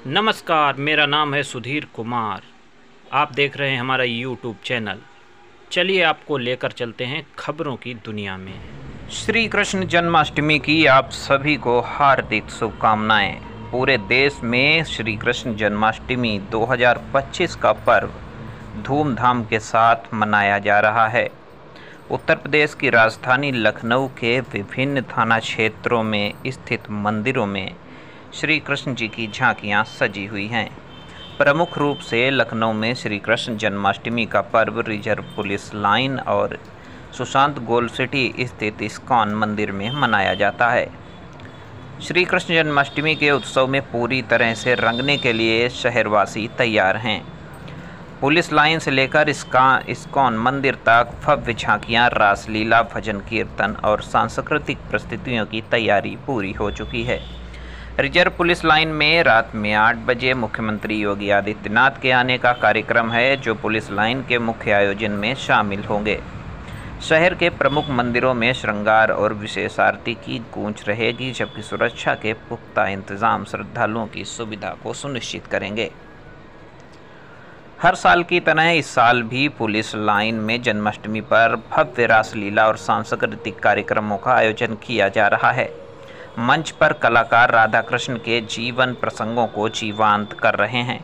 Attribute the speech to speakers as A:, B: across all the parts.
A: नमस्कार, मेरा नाम है सुधीर कुमार। आप देख रहे हैं हमारा यूट्यूब चैनल। चलिए आपको लेकर चलते हैं खबरों की दुनिया में।
B: श्री कृष्ण जन्माष्टमी की आप सभी को हार्दिक शुभकामनाएं। पूरे देश में श्री कृष्ण जन्माष्टमी 2025 का पर्व धूमधाम के साथ मनाया जा रहा है। उत्तर प्रदेश की राजधानी लखनऊ के विभिन्न थाना क्षेत्रों में स्थित मंदिरों में श्री कृष्ण जी की झांकियां सजी हुई हैं। प्रमुख रूप से लखनऊ में श्री कृष्ण जन्माष्टमी का पर्व रिजर्व पुलिस लाइन और सुशांत गोल्ड सिटी स्थित इस्कॉन मंदिर में मनाया जाता है। श्री कृष्ण जन्माष्टमी के उत्सव में पूरी तरह से रंगने के लिए शहरवासी तैयार हैं। पुलिस लाइन से लेकर इस्कॉन मंदिर तक भव्य झांकियां, रासलीला, भजन कीर्तन और सांस्कृतिक प्रस्तुतियों की तैयारी पूरी हो चुकी है। रिजर्व पुलिस लाइन में रात में 8 बजे मुख्यमंत्री योगी आदित्यनाथ के आने का कार्यक्रम है, जो पुलिस लाइन के मुख्य आयोजन में शामिल होंगे। शहर के प्रमुख मंदिरों में श्रृंगार और विशेष आरती की गूंज रहेगी, जबकि सुरक्षा के पुख्ता इंतजाम श्रद्धालुओं की सुविधा को सुनिश्चित करेंगे। हर साल की तरह इस साल भी पुलिस लाइन में जन्माष्टमी पर भव्य रासलीला और सांस्कृतिक कार्यक्रमों का आयोजन किया जा रहा है। मंच पर कलाकार राधा कृष्ण के जीवन प्रसंगों को जीवंत कर रहे हैं।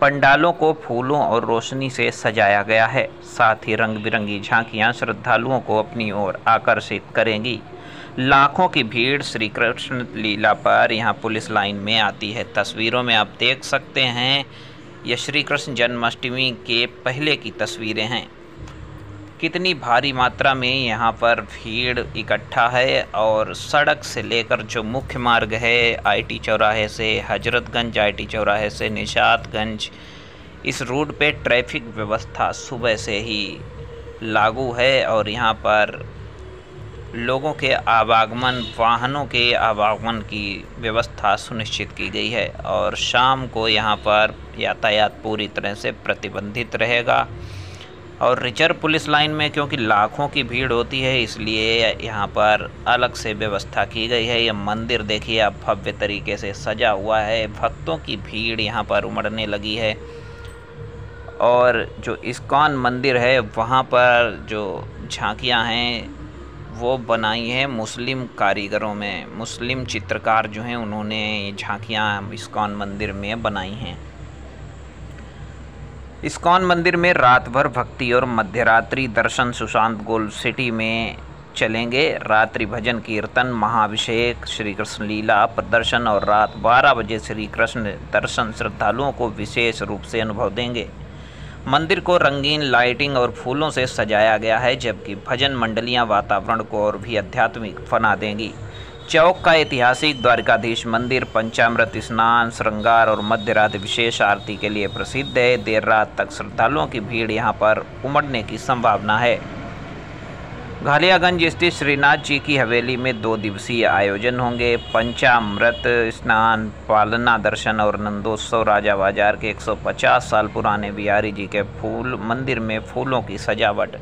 B: पंडालों को फूलों और रोशनी से सजाया गया है। साथ ही रंग बिरंगी झांकियां श्रद्धालुओं को अपनी ओर आकर्षित करेंगी। लाखों की भीड़ श्री कृष्ण लीला पर यहां पुलिस लाइन में आती है। तस्वीरों में आप देख सकते हैं, यह श्री कृष्ण जन्माष्टमी के पहले की तस्वीरें हैं। कितनी भारी मात्रा में यहाँ पर भीड़ इकट्ठा है और सड़क से लेकर जो मुख्य मार्ग है, आईटी चौराहे से हजरतगंज, आईटी चौराहे से निशातगंज, इस रूट पे ट्रैफिक व्यवस्था सुबह से ही लागू है और यहाँ पर लोगों के आवागमन, वाहनों के आवागमन की व्यवस्था सुनिश्चित की गई है और शाम को यहाँ पर यातायात पूरी तरह से प्रतिबंधित रहेगा। और रिजर्व पुलिस लाइन में क्योंकि लाखों की भीड़ होती है, इसलिए यहाँ पर अलग से व्यवस्था की गई है। यह मंदिर देखिए आप, भव्य तरीके से सजा हुआ है। भक्तों की भीड़ यहाँ पर उमड़ने लगी है और जो इस्कॉन मंदिर है वहाँ पर जो झांकियाँ हैं वो बनाई हैं मुस्लिम कारीगरों में। मुस्लिम चित्रकार जो हैं उन्होंने झांकियाँ इस्कॉन मंदिर में बनाई हैं। इस्कॉन मंदिर में रात भर भक्ति और मध्यरात्रि दर्शन सुशांत गोल्ड सिटी में चलेंगे। रात्रि भजन कीर्तन, महाअभिषेक, श्री कृष्ण लीला प्रदर्शन और रात 12 बजे श्री कृष्ण दर्शन श्रद्धालुओं को विशेष रूप से अनुभव देंगे। मंदिर को रंगीन लाइटिंग और फूलों से सजाया गया है, जबकि भजन मंडलियां वातावरण को और भी आध्यात्मिक बना देंगी। चौक का ऐतिहासिक द्वारिकाधीश मंदिर पंचामृत स्नान, श्रृंगार और मध्यरात विशेष आरती के लिए प्रसिद्ध है। देर रात तक श्रद्धालुओं की भीड़ यहां पर उमड़ने की संभावना है। घालियागंज स्थित श्रीनाथ जी की हवेली में 2 दिवसीय आयोजन होंगे। पंचामृत स्नान, पालना दर्शन और नंदोत्सव। राजा बाजार के 150 साल पुराने बिहारी जी के फूल मंदिर में फूलों की सजावट,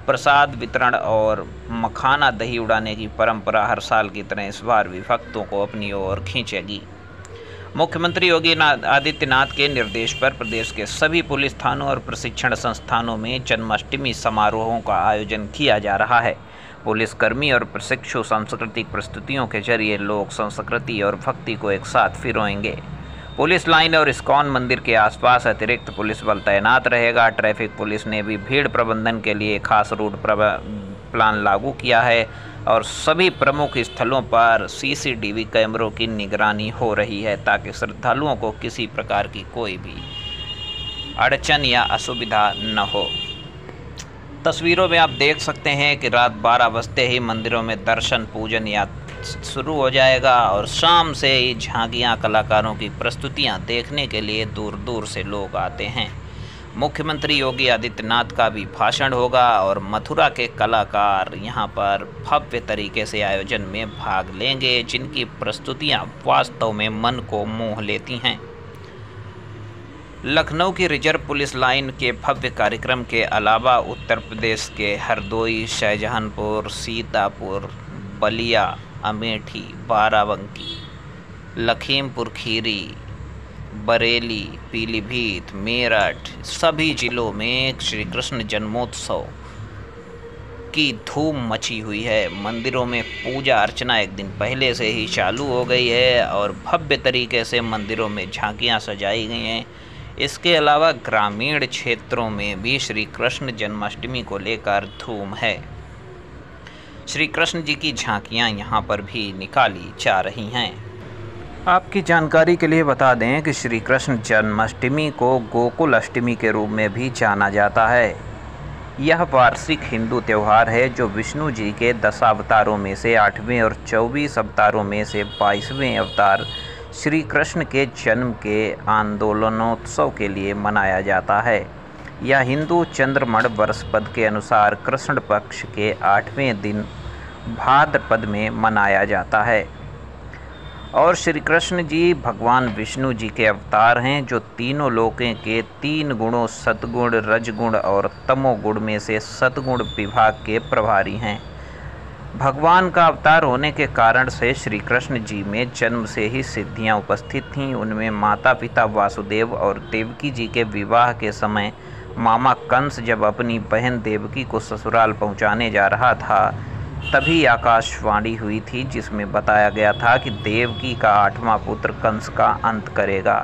B: प्रसाद वितरण और मखाना दही उड़ाने की परंपरा हर साल की तरह इस बार भी भक्तों को अपनी ओर खींचेगी। मुख्यमंत्री योगी आदित्यनाथ के निर्देश पर प्रदेश के सभी पुलिस थानों और प्रशिक्षण संस्थानों में जन्माष्टमी समारोहों का आयोजन किया जा रहा है। पुलिसकर्मी और प्रशिक्षु सांस्कृतिक प्रस्तुतियों के जरिए लोक संस्कृति और भक्ति को एक साथ पिरोएंगे। पुलिस लाइन और इस्कॉन मंदिर के आसपास अतिरिक्त पुलिस बल तैनात रहेगा। ट्रैफिक पुलिस ने भी भीड़ प्रबंधन के लिए खास रूट प्लान लागू किया है और सभी प्रमुख स्थलों पर सीसीटीवी कैमरों की निगरानी हो रही है, ताकि श्रद्धालुओं को किसी प्रकार की कोई भी अड़चन या असुविधा न हो। तस्वीरों में आप देख सकते हैं कि रात 12 बजते ही मंदिरों में दर्शन पूजन या शुरू हो जाएगा और शाम से ही झांकियाँ, कलाकारों की प्रस्तुतियाँ देखने के लिए दूर दूर से लोग आते हैं। मुख्यमंत्री योगी आदित्यनाथ का भी भाषण होगा और मथुरा के कलाकार यहाँ पर भव्य तरीके से आयोजन में भाग लेंगे, जिनकी प्रस्तुतियाँ वास्तव में मन को मोह लेती हैं। लखनऊ की रिजर्व पुलिस लाइन के भव्य कार्यक्रम के अलावा उत्तर प्रदेश के हरदोई, शाहजहांपुर, सीतापुर, बलिया, अमेठी, बाराबंकी, लखीमपुर खीरी, बरेली, पीलीभीत, मेरठ सभी जिलों में श्री कृष्ण जन्मोत्सव की धूम मची हुई है। मंदिरों में पूजा अर्चना एक दिन पहले से ही चालू हो गई है और भव्य तरीके से मंदिरों में झांकियाँ सजाई गई हैं। इसके अलावा ग्रामीण क्षेत्रों में भी श्री कृष्ण जन्माष्टमी को लेकर धूम है। श्री कृष्ण जी की झांकियाँ यहाँ पर भी निकाली जा रही हैं। आपकी जानकारी के लिए बता दें कि श्री कृष्ण जन्माष्टमी को गोकुल अष्टमी के रूप में भी जाना जाता है। यह वार्षिक हिंदू त्यौहार है जो विष्णु जी के 10 अवतारों में से 8वें और 24 अवतारों में से 22वें अवतार श्री कृष्ण के जन्म के आंदोलनोत्सव के लिए मनाया जाता है। यह हिंदू चंद्रमण वर्षपद के अनुसार कृष्ण पक्ष के 8वें दिन भाद्रपद में मनाया जाता है और श्री कृष्ण जी भगवान विष्णु जी के अवतार हैं जो तीनों लोकों के 3 गुणों सतगुण, रजगुण और तमोगुण में से सतगुण विभाग के प्रभारी हैं। भगवान का अवतार होने के कारण से श्री कृष्ण जी में जन्म से ही सिद्धियां उपस्थित थीं। उनमें माता पिता वासुदेव और देवकी जी के विवाह के समय मामा कंस जब अपनी बहन देवकी को ससुराल पहुंचाने जा रहा था तभी आकाशवाणी हुई थी जिसमें बताया गया था कि देवकी का 8वां पुत्र कंस का अंत करेगा,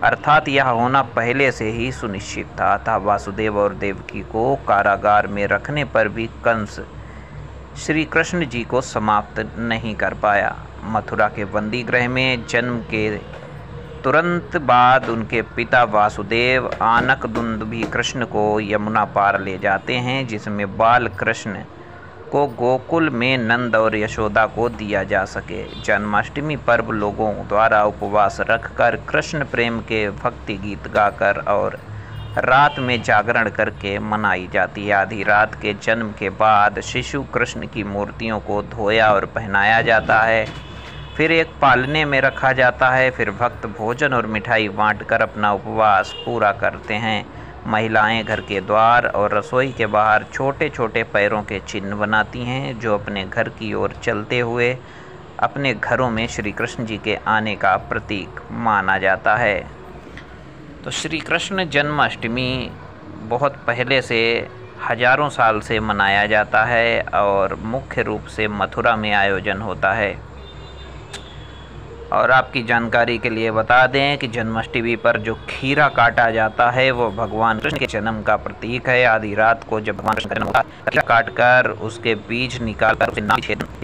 B: अर्थात यह होना पहले से ही सुनिश्चित था। अतः वासुदेव और देवकी को कारागार में रखने पर भी कंस श्री कृष्ण जी को समाप्त नहीं कर पाया। मथुरा के बंदी गृह में जन्म के तुरंत बाद उनके पिता वासुदेव आनकदुंदुभी कृष्ण को यमुना पार ले जाते हैं जिसमें बाल कृष्ण को गोकुल में नंद और यशोदा को दिया जा सके। जन्माष्टमी पर्व लोगों द्वारा उपवास रखकर कृष्ण प्रेम के भक्ति गीत गाकर और रात में जागरण करके मनाई जाती है। आधी रात के जन्म के बाद शिशु कृष्ण की मूर्तियों को धोया और पहनाया जाता है, फिर एक पालने में रखा जाता है। फिर भक्त भोजन और मिठाई बांटकर अपना उपवास पूरा करते हैं। महिलाएं घर के द्वार और रसोई के बाहर छोटे छोटे पैरों के चिन्ह बनाती हैं जो अपने घर की ओर चलते हुए अपने घरों में श्री कृष्ण जी के आने का प्रतीक माना जाता है। तो श्री कृष्ण जन्माष्टमी बहुत पहले से हजारों साल से मनाया जाता है और मुख्य रूप से मथुरा में आयोजन होता है। और आपकी जानकारी के लिए बता दें कि जन्माष्टमी पर जो खीरा काटा जाता है वो भगवान कृष्ण के जन्म का प्रतीक है। आधी रात को जब भगवान कृष्ण का जन्म होता है खीरा काटकर उसके बीज निकालकर उसे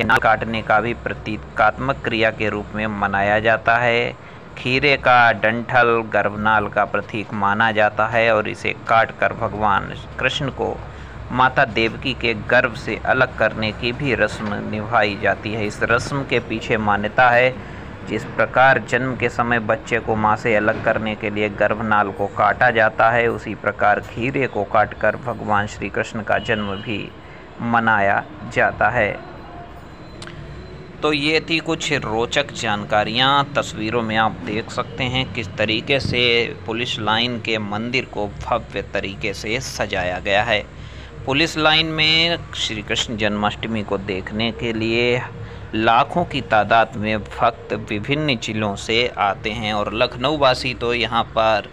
B: नाल काटने का भी प्रतीकात्मक क्रिया के रूप में मनाया जाता है। खीरे का डंठल गर्भनाल का प्रतीक माना जाता है और इसे काटकर भगवान कृष्ण को माता देवकी के गर्भ से अलग करने की भी रस्म निभाई जाती है। इस रस्म के पीछे मान्यता है जिस प्रकार जन्म के समय बच्चे को माँ से अलग करने के लिए गर्भनाल को काटा जाता है उसी प्रकार खीरे को काटकर भगवान श्री कृष्ण का जन्म भी मनाया जाता है। तो ये थी कुछ रोचक जानकारियाँ। तस्वीरों में आप देख सकते हैं किस तरीके से पुलिस लाइन के मंदिर को भव्य तरीके से सजाया गया है। पुलिस लाइन में श्री कृष्ण जन्माष्टमी को देखने के लिए लाखों की तादाद में भक्त विभिन्न जिलों से आते हैं और लखनऊ वासी तो यहाँ पर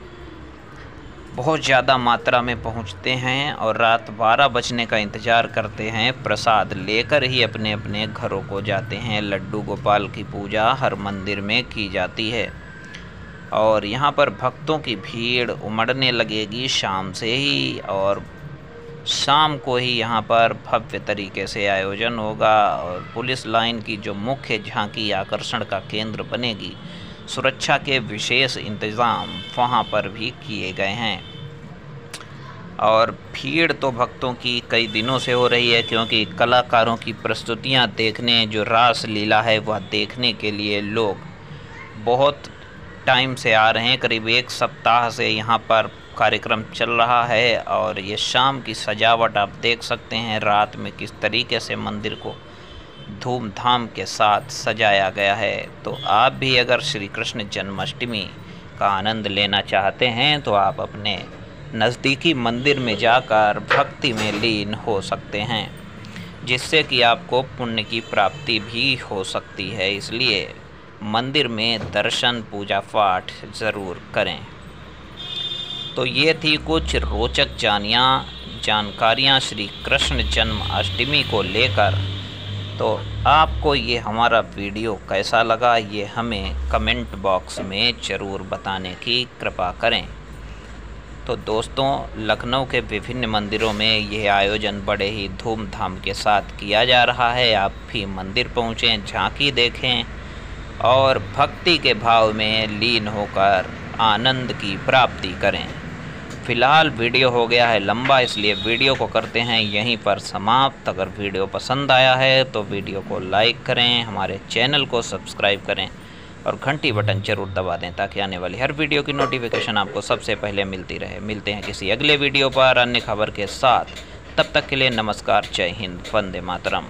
B: बहुत ज़्यादा मात्रा में पहुँचते हैं और रात 12 बजने का इंतज़ार करते हैं। प्रसाद लेकर ही अपने अपने घरों को जाते हैं। लड्डू गोपाल की पूजा हर मंदिर में की जाती है और यहाँ पर भक्तों की भीड़ उमड़ने लगेगी शाम से ही और शाम को ही यहाँ पर भव्य तरीके से आयोजन होगा और पुलिस लाइन की जो मुख्य झांकी आकर्षण का केंद्र बनेगी। सुरक्षा के विशेष इंतज़ाम वहाँ पर भी किए गए हैं और भीड़ तो भक्तों की कई दिनों से हो रही है क्योंकि कलाकारों की प्रस्तुतियाँ देखने, जो रास लीला है वह देखने के लिए लोग बहुत टाइम से आ रहे हैं। करीब 1 सप्ताह से यहाँ पर कार्यक्रम चल रहा है और ये शाम की सजावट आप देख सकते हैं रात में किस तरीके से मंदिर को धूमधाम के साथ सजाया गया है। तो आप भी अगर श्री कृष्ण जन्माष्टमी का आनंद लेना चाहते हैं तो आप अपने नज़दीकी मंदिर में जाकर भक्ति में लीन हो सकते हैं जिससे कि आपको पुण्य की प्राप्ति भी हो सकती है। इसलिए मंदिर में दर्शन पूजा पाठ ज़रूर करें। तो ये थी कुछ रोचक जानकारियाँ श्री कृष्ण जन्माष्टमी को लेकर। तो आपको ये हमारा वीडियो कैसा लगा ये हमें कमेंट बॉक्स में ज़रूर बताने की कृपा करें। तो दोस्तों, लखनऊ के विभिन्न मंदिरों में यह आयोजन बड़े ही धूमधाम के साथ किया जा रहा है। आप भी मंदिर पहुँचें, झांकी देखें और भक्ति के भाव में लीन होकर आनंद की प्राप्ति करें। फ़िलहाल वीडियो हो गया है लंबा, इसलिए वीडियो को करते हैं यहीं पर समाप्त। अगर वीडियो पसंद आया है तो वीडियो को लाइक करें, हमारे चैनल को सब्सक्राइब करें और घंटी बटन ज़रूर दबा दें ताकि आने वाली हर वीडियो की नोटिफिकेशन आपको सबसे पहले मिलती रहे। मिलते हैं किसी अगले वीडियो पर अन्य खबर के साथ। तब तक के लिए नमस्कार, जय हिंद, वंदे मातरम।